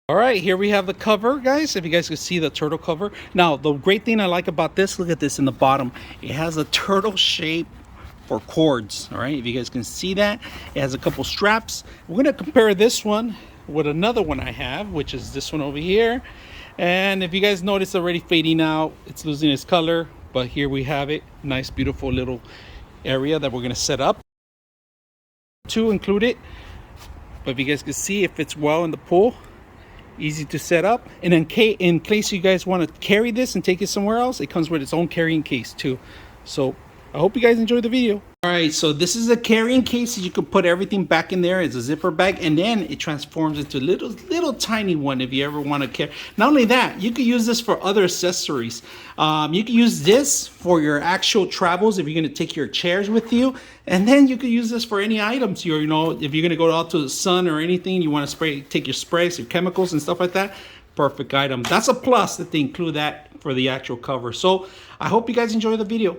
All right, here we have the cover, guys. If you guys can see the turtle cover. Now, the great thing I like about this, look at this in the bottom. It has a turtle shape for cords. All right, if you guys can see that, it has a couple straps. We're gonna compare this one with another one I have, which is this one over here. And if you guys notice, already fading out, it's losing its color. But here we have it, nice, beautiful little area that we're gonna set up to include it. But if you guys can see, it fits well in the pool. Easy to set up, and in case you guys want to carry this and take it somewhere else, it comes with its own carrying case too. So I hope you guys enjoyed the video. All right, so this is a carrying case. You can put everything back in there. It's a zipper bag, and then it transforms into a little tiny one if you ever want to carry. Not only that, you can use this for other accessories. You can use this for your actual travels if you're going to take your chairs with you, and then you can use this for any items. If you're going to go out to the sun or anything, you want to take your sprays, your chemicals and stuff like that. Perfect item. That's a plus that they include that for the actual cover. So I hope you guys enjoy the video.